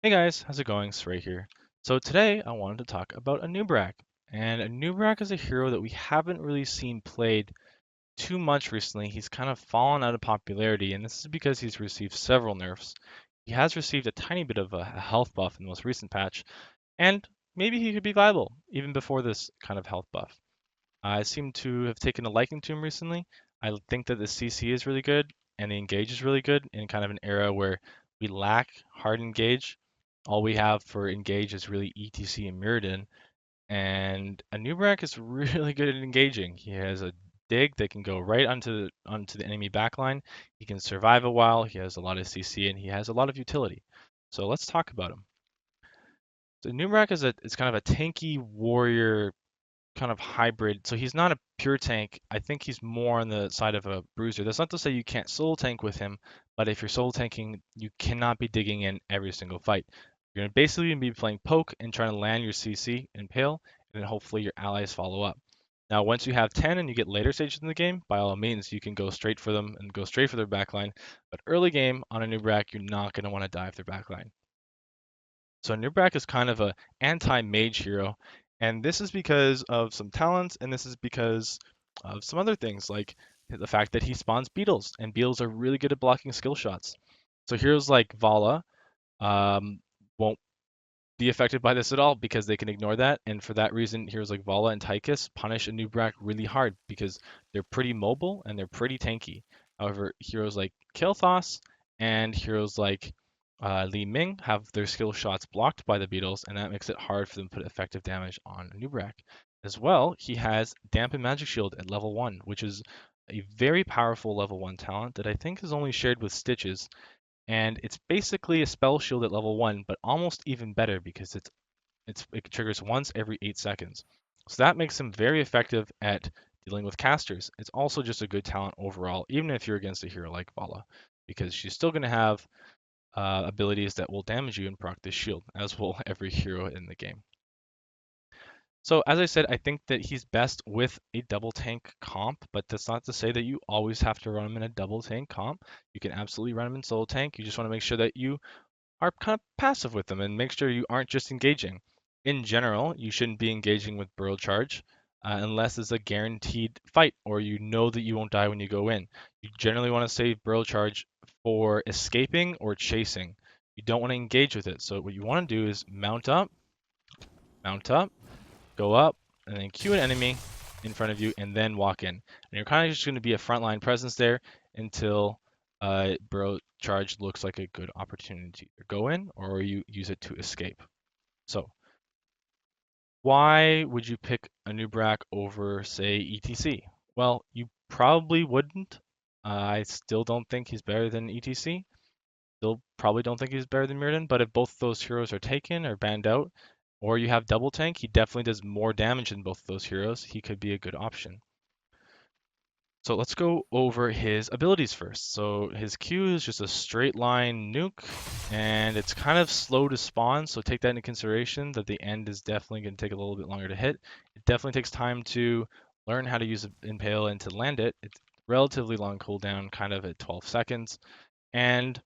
Hey guys, how's it going? Srey here. So today I wanted to talk about Anub'arak. And Anub'arak is a hero that we haven't really seen played too much recently. He's kind of fallen out of popularity, and this is because he's received several nerfs. He has received a tiny bit of a health buff in the most recent patch, and maybe he could be viable even before this kind of health buff. I seem to have taken a liking to him recently. I think that the CC is really good and the engage is really good in kind of an era where we lack hard engage. All we have for engage is really E.T.C and Muradin, and Anub'arak is really good at engaging. He has a dig that can go right onto the enemy backline. He can survive a while. He has a lot of CC and he has a lot of utility. So let's talk about him. So Anub'arak is kind of a tanky warrior kind of hybrid. So he's not a pure tank. I think he's more on the side of a bruiser. That's not to say you can't solo tank with him, but if you're solo tanking, you cannot be digging in every single fight. You're gonna basically be playing poke and trying to land your CC and Pale, and then hopefully your allies follow up. Now, once you have 10 and you get later stages in the game, by all means, you can go straight for them and go straight for their backline. But early game on a Anub'arak, you're not going to want to dive their backline. So Anub'arak is kind of a anti-mage hero, and this is because of some talents, and this is because of some other things, like the fact that he spawns beetles, and beetles are really good at blocking skill shots. So heroes like Vala won't be affected by this at all because they can ignore that, and for that reason, heroes like Vala and Tychus punish Anub'arak really hard because they're pretty mobile and they're pretty tanky. However, heroes like Kael'thas and heroes like Li Ming have their skill shots blocked by the beetles, and that makes it hard for them to put effective damage on Anub'arak. As well, he has Dampen Magic Shield at level 1, which is a very powerful level 1 talent that I think is only shared with Stitches, and it's basically a spell shield at level 1, but almost even better because it triggers once every 8 seconds. So that makes him very effective at dealing with casters. It's also just a good talent overall, even if you're against a hero like Vala, because she's still going to have abilities that will damage you and proc this shield, as will every hero in the game. So as I said, I think that he's best with a double tank comp, but that's not to say that you always have to run him in a double tank comp. You can absolutely run him in solo tank. You just want to make sure that you are kind of passive with them and make sure you aren't just engaging. In general, you shouldn't be engaging with Burrow Charge unless it's a guaranteed fight or you know that you won't die when you go in. You generally want to save Burrow Charge for escaping or chasing. You don't want to engage with it. So what you want to do is mount up, go up, and then Q an enemy in front of you and then walk in. And you're kind of just going to be a frontline presence there until Burrow Charge looks like a good opportunity to go in or you use it to escape. So why would you pick Anub'arak over, say, E.T.C? Well, you probably wouldn't. I still don't think he's better than E.T.C. Still probably don't think he's better than Muradin, but if both those heroes are taken or banned out, or you have double tank, he definitely does more damage than both of those heroes. He could be a good option. So let's go over his abilities first. So his Q is just a straight line nuke, and it's kind of slow to spawn, so take that into consideration that the end is definitely going to take a little bit longer to hit. It definitely takes time to learn how to use Impale and to land it. It's relatively long cooldown, kind of at 12 seconds, and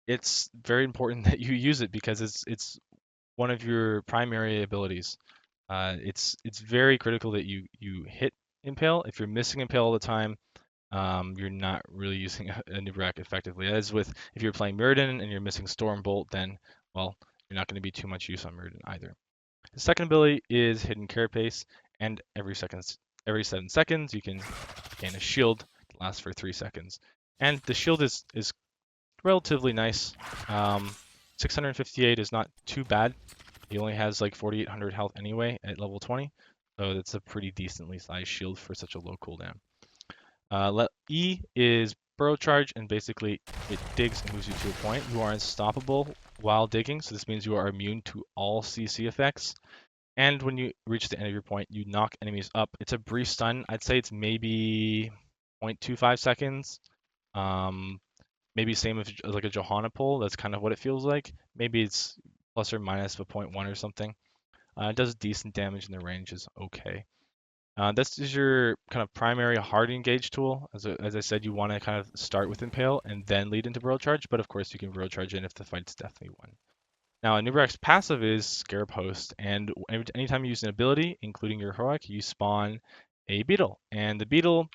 it's very important that you use it because it's one of your primary abilities. It's very critical that you hit Impale. If you're missing Impale all the time, you're not really using a Anub'arak effectively. As with if you're playing Muradin and you're missing Stormbolt, then well, you're not going to be too much use on Muradin either. The second ability is Hidden Carapace, and every 7 seconds you can gain a shield that lasts for 3 seconds. And the shield is relatively nice. 658 is not too bad. He only has like 4,800 health anyway at level 20, so that's a pretty decently sized shield for such a low cooldown. E is Burrow Charge, and basically it digs and moves you to a point. You are unstoppable while digging, so this means you are immune to all CC effects. And when you reach the end of your point, you knock enemies up. It's a brief stun. I'd say it's maybe 0.25 seconds. Maybe same as like a Johanna pull. That's kind of what it feels like. Maybe it's plus or minus a 0.1 or something. It does decent damage and the range is okay. This is your kind of primary hard engage tool. As I said, you want to kind of start with Impale and then lead into Burrow Charge, but of course you can Burrow Charge in if the fight's definitely won. Now, Anub'arak's passive is Scarab Host, and anytime you use an ability, including your heroic, you spawn a beetle. And the beetle,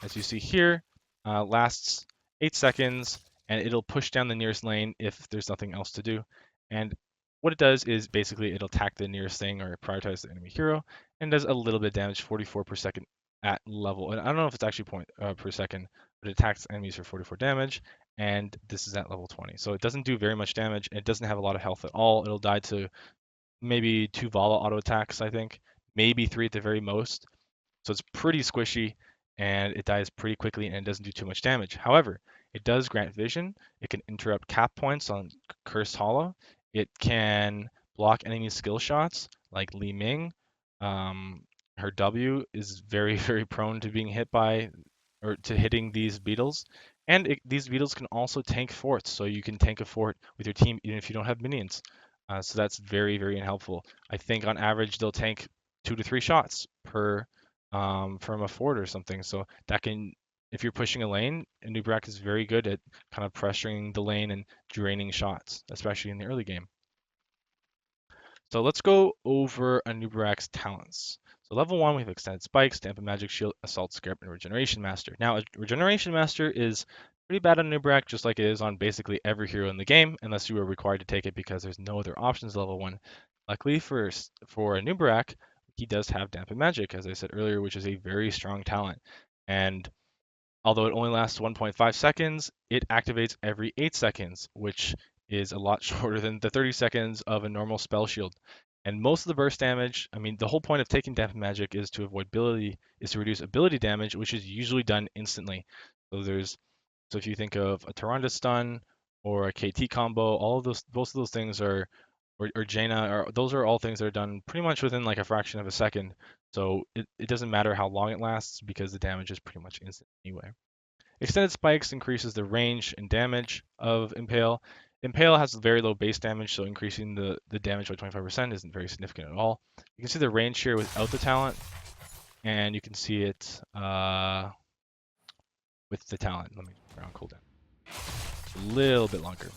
as you see here, lasts 8 seconds, and it'll push down the nearest lane if there's nothing else to do. And what it does is basically it'll attack the nearest thing or prioritize the enemy hero, and does a little bit of damage, 44 per second at level. And I don't know if it's actually point per second, but it attacks enemies for 44 damage, and this is at level 20. So it doesn't do very much damage, and it doesn't have a lot of health at all. It'll die to maybe 2 Vala auto attacks, I think, maybe 3 at the very most. So it's pretty squishy and it dies pretty quickly and it doesn't do too much damage. However, it does grant vision. It can interrupt cap points on Cursed Hollow. It can block enemy skill shots like Li Ming. Um, her W is very, very prone to being hit by or to hitting these beetles. And these beetles can also tank forts, so you can tank a fort with your team even if you don't have minions. So that's very, very helpful. I think on average they'll tank 2 to 3 shots per from a fort or something. So that can, if you're pushing a lane, Anub'arak is very good at kind of pressuring the lane and draining shots, especially in the early game. So let's go over Anub'arak's talents. So level 1, we have Extended Spikes, Dampen Magic Shield, Assault Scarab, and Regeneration Master. Now, a Regeneration Master is pretty bad on Anub'arak, just like it is on basically every hero in the game, unless you are required to take it because there's no other options level 1. Luckily for Anub'arak, he does have Dampen Magic, as I said earlier, which is a very strong talent. And although it only lasts 1.5 seconds, it activates every 8 seconds, which is a lot shorter than the 30 seconds of a normal spell shield. And most of the burst damage, I mean, the whole point of taking Dampen Magic is to reduce ability damage, which is usually done instantly. So if you think of a Tyrande stun or a KT combo, all of those, most of those things are, or Jaina, those are all things that are done pretty much within like a fraction of a second. So it doesn't matter how long it lasts because the damage is pretty much instant anyway. Extended Spikes increases the range and damage of Impale. Impale has very low base damage, so increasing the damage by 25% isn't very significant at all. You can see the range here without the talent, and you can see it with the talent. Let me turn on cooldown. A little bit longer.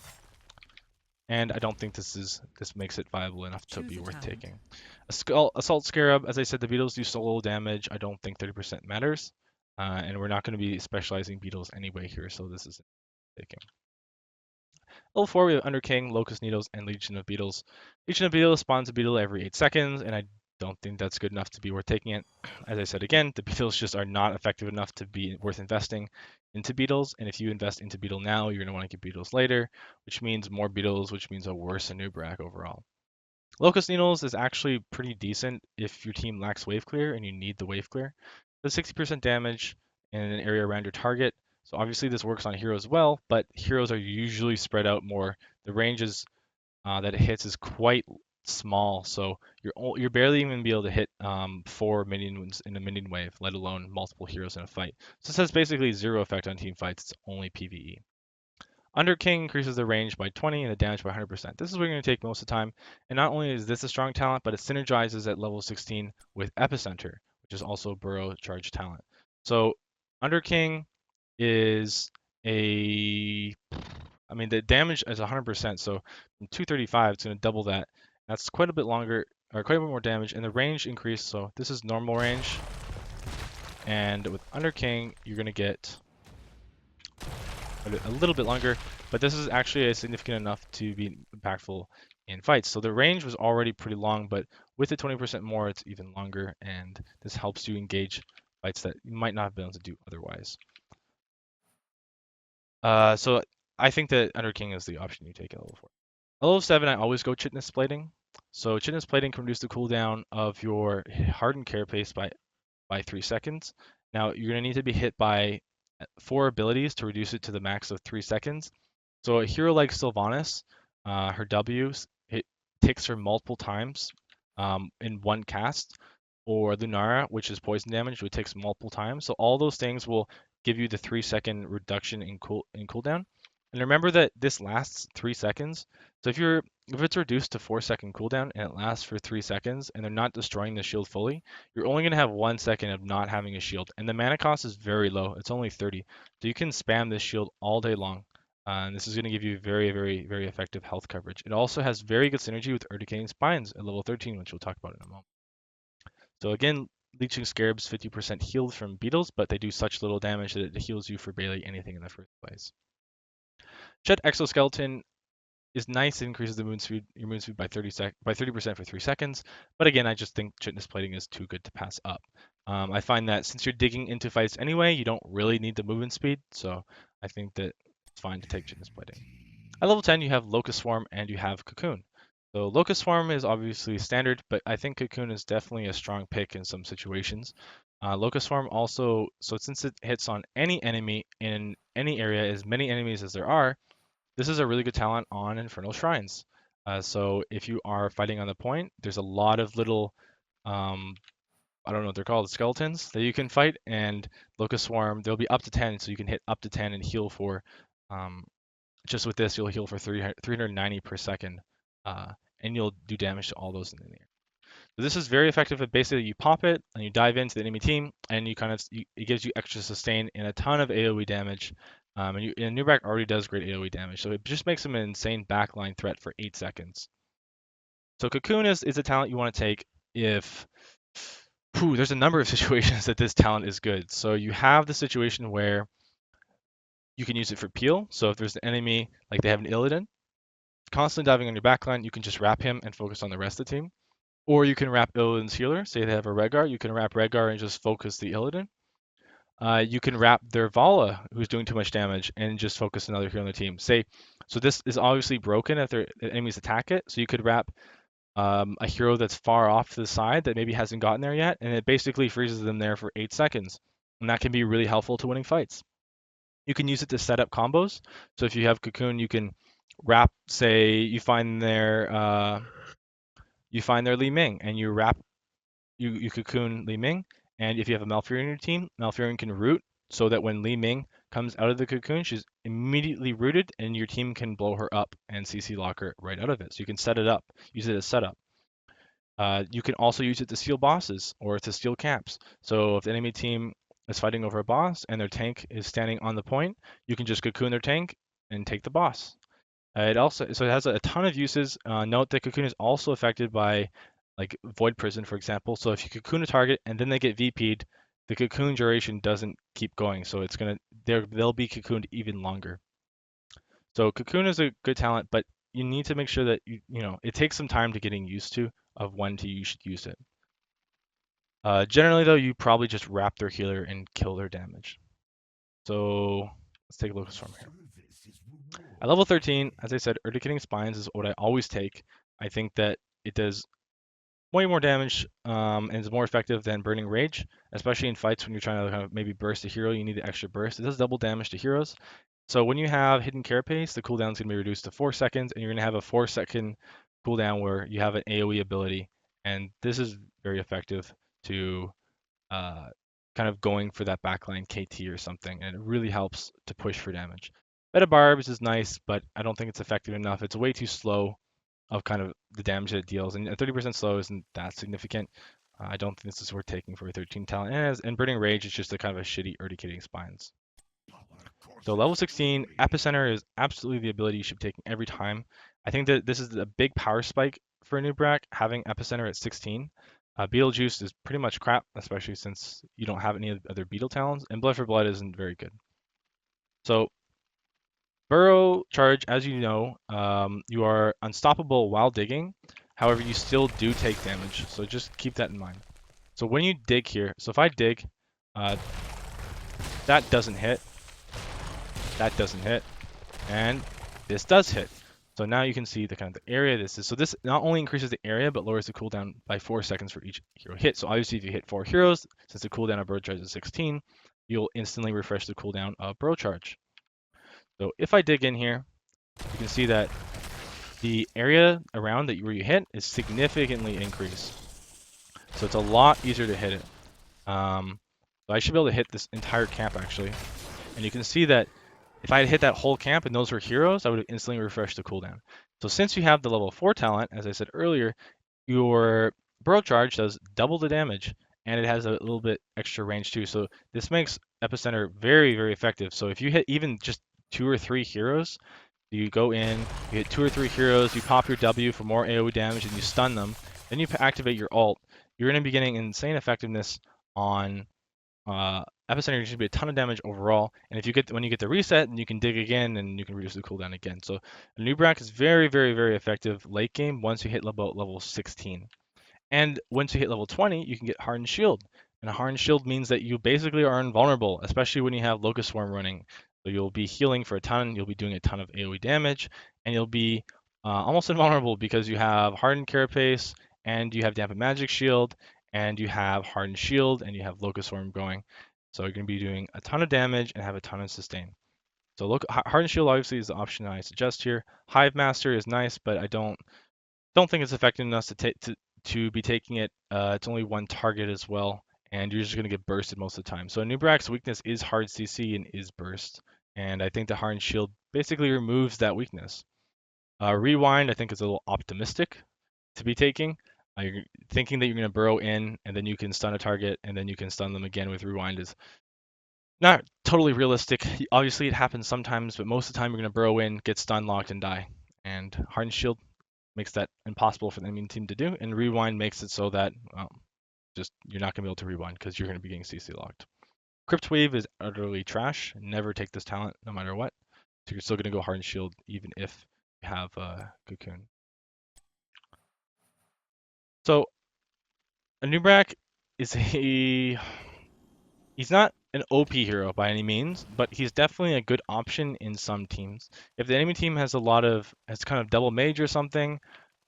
And I don't think this makes it viable enough to be worth taking. Assault Scarab, as I said, the beetles do solo damage. I don't think 30% matters. And we're not going to be specializing beetles anyway here, so this isn't taking. Level 4, we have Under King, Locust Needles, and Legion of Beetles. Legion of Beetles spawns a beetle every 8 seconds, and I don't think that's good enough to be worth taking it. As I said again, the beetles just are not effective enough to be worth investing into beetles, and if you invest into beetle now, you're going to want to get beetles later, which means more beetles, which means a worse Anub'arak overall. Locust Needles is actually pretty decent if your team lacks wave clear and you need the wave clear. Does 60% damage in an area around your target. So obviously this works on heroes well, but heroes are usually spread out more. The ranges that it hits is quite small, so you're barely even gonna be able to hit 4 minions in a minion wave, let alone multiple heroes in a fight. So this has basically zero effect on team fights. It's only PvE. Under King increases the range by 20 and the damage by 100%. This is what you're going to take most of the time. And not only is this a strong talent, but it synergizes at level 16 with Epicenter, which is also Burrow charge talent. So Under King is I mean, the damage is 100%. So from 235, it's going to double that. That's quite a bit longer, or quite a bit more damage. And the range increase. So this is normal range. And with Under King, you're going to get a little bit longer, but this is actually significant enough to be impactful in fights. So the range was already pretty long, but with the 20% more, it's even longer, and this helps you engage fights that you might not have been able to do otherwise. So I think that Under King is the option you take at level 4. At level 7, I always go Chitness Plating. So Chitness Plating can reduce the cooldown of your Hardened Carapace by 3 seconds. Now, you're going to need to be hit by 4 abilities to reduce it to the max of 3 seconds. So a hero like Sylvanas, her W, it takes her multiple times in one cast, or Lunara, which is poison damage, which takes multiple times. So all those things will give you the 3-second reduction in cooldown. And remember that this lasts 3 seconds. So if it's reduced to 4-second cooldown and it lasts for 3 seconds and they're not destroying the shield fully, you're only going to have 1 second of not having a shield. And the mana cost is very low. It's only 30. So you can spam this shield all day long. And this is going to give you very, very, very effective health coverage. It also has very good synergy with Urticating Spines at level 13, which we'll talk about in a moment. So again, Leeching Scarabs 50% healed from beetles, but they do such little damage that it heals you for barely anything in the first place. Shed Exoskeleton is nice. It increases the your moon speed by 30% for 3 seconds. But again, I just think Chitinous Plating is too good to pass up. I find that since you're digging into fights anyway, you don't really need the movement speed. So I think that it's fine to take Chitinous Plating. At level 10, you have Locust Swarm and you have Cocoon. So Locust Swarm is obviously standard, but I think Cocoon is definitely a strong pick in some situations. Locust Swarm also, so since it hits on any enemy in any area, as many enemies as there are, this is a really good talent on Infernal Shrines. So if you are fighting on the point, there's a lot of little, I don't know what they're called, skeletons that you can fight, and Locust Swarm, there'll be up to 10, so you can hit up to 10 and heal for, just with this, you'll heal for 390 per second, and you'll do damage to all those in the air. So this is very effective at basically you pop it and you dive into the enemy team and it gives you extra sustain and a ton of AoE damage. And Anub'arak already does great AoE damage, so it just makes him an insane backline threat for 8 seconds. So Cocoon is a talent you want to take if there's a number of situations that this talent is good. So you have the situation where you can use it for peel. So if there's an enemy like they have an Illidan constantly diving on your backline, you can just wrap him and focus on the rest of the team. Or you can wrap Illidan's healer. Say they have a Rehgar, you can wrap Rehgar and just focus the Illidan. You can wrap their Vala, who's doing too much damage, and just focus another hero on the team. So this is obviously broken if the enemies attack it. So you could wrap a hero that's far off to the side that maybe hasn't gotten there yet, and it basically freezes them there for 8 seconds. And that can be really helpful to winning fights. You can use it to set up combos. So if you have Cocoon, you can wrap, say you find their Li Ming and you wrap you cocoon Li Ming, and if you have a Malfurion in your team, Malfurion can root so that when Li Ming comes out of the cocoon, she's immediately rooted, and your team can blow her up and CC lock her right out of it. So you can set it up, use it as setup. You can also use it to steal bosses or to steal camps. So if the enemy team is fighting over a boss and their tank is standing on the point, you can just cocoon their tank and take the boss. It has a ton of uses. Note that Cocoon is also affected by like Void Prison, for example. So if you cocoon a target and then they get VP'd, the cocoon duration doesn't keep going. So they'll be cocooned even longer. So cocoon is a good talent, but you need to make sure that it takes some time to getting used to of when you should use it. Generally though, you probably just wrap their healer and kill their damage. So let's take a look at Storm here. At level 13, as I said, Urticating Spines is what I always take. I think that it does way more damage and is more effective than Burning Rage, especially in fights when you're trying to kind of maybe burst a hero, you need the extra burst. It does double damage to heroes. So when you have Hidden Carapace, the cooldown is going to be reduced to 4 seconds, and you're going to have a 4-second cooldown where you have an AoE ability. And this is very effective to kind of going for that backline KT or something, and it really helps to push for damage. Beta Barbs is nice, but I don't think it's effective enough. It's way too slow of kind of the damage that it deals, and 30% slow isn't that significant. I don't think this is worth taking for a 13 talent. And Burning Rage is just a kind of a shitty Urticating Spines. So level 16, Epicenter is absolutely the ability you should be taking every time. I think that this is a big power spike for Anub'arak, having Epicenter at 16. Beetlejuice is pretty much crap, especially since you don't have any other beetle talents, and Blood for Blood isn't very good. So Burrow Charge, as you know, you are unstoppable while digging. However, you still do take damage, so just keep that in mind. So when you dig here, so if I dig, that doesn't hit, and this does hit. So now you can see the kind of the area this is. So this not only increases the area, but lowers the cooldown by 4 seconds for each hero hit. So obviously if you hit 4 heroes, since the cooldown of Burrow Charge is 16, you'll instantly refresh the cooldown of Burrow Charge. So if I dig in here, you can see that the area around where you hit is significantly increased. So it's a lot easier to hit it. So I should be able to hit this entire camp actually. And you can see that if I had hit that whole camp and those were heroes, I would have instantly refreshed the cooldown. So since you have the level 4 talent, as I said earlier, your Burrow Charge does double the damage, and it has a little bit extra range too. So this makes Epicenter very, very effective. So if you hit even just 2 or 3 heroes. You go in, you hit 2 or 3 heroes, you pop your W for more AoE damage, and you stun them. Then you activate your ult. You're going to be getting insane effectiveness on Epicenter. You're going to be a ton of damage overall. And if you get when you get the reset, then you can dig again and you can reduce the cooldown again. So Anub'arak is very, very, very effective late game once you hit level 16. And once you hit level 20, you can get Hardened Shield. And a Hardened Shield means that you basically are invulnerable, especially when you have Locust Swarm running. So you'll be healing for a ton, you'll be doing a ton of AoE damage, and you'll be almost invulnerable because you have Hardened Carapace, and you have Dampened Magic Shield, and you have Hardened Shield, and you have Locust Swarm going. So you're going to be doing a ton of damage and have a ton of sustain. So look, Hardened Shield obviously is the option I suggest here. Hive Master is nice, but I don't think it's effective enough to be taking it. It's only one target as well, and you're just going to get bursted most of the time. So Anub'arak's weakness is hard CC and is burst, and I think the Hardened Shield basically removes that weakness. Rewind, I think, is a little optimistic to be taking. You're thinking that you're going to burrow in, and then you can stun a target, and then you can stun them again with Rewind is not totally realistic. Obviously, it happens sometimes, but most of the time you're going to burrow in, get stun locked, and die. And Hardened Shield makes that impossible for the enemy team to do, and Rewind makes it so that just you're not going to be able to rewind because you're going to be getting CC locked. Crypt Wave is utterly trash. Never take this talent, no matter what. So you're still going to go Hardened Shield even if you have Cocoon. So Anub'arak is he's not an OP hero by any means, but he's definitely a good option in some teams. If the enemy team has has kind of double mage or something,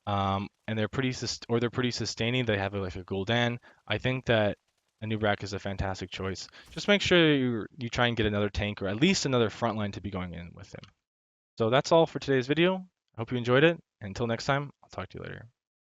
and they're pretty sustaining. They have like a Gul'dan. I think that Anub'arak is a fantastic choice. Just make sure you try and get another tank or at least another frontline to be going in with him. So that's all for today's video. I hope you enjoyed it. And until next time, I'll talk to you later.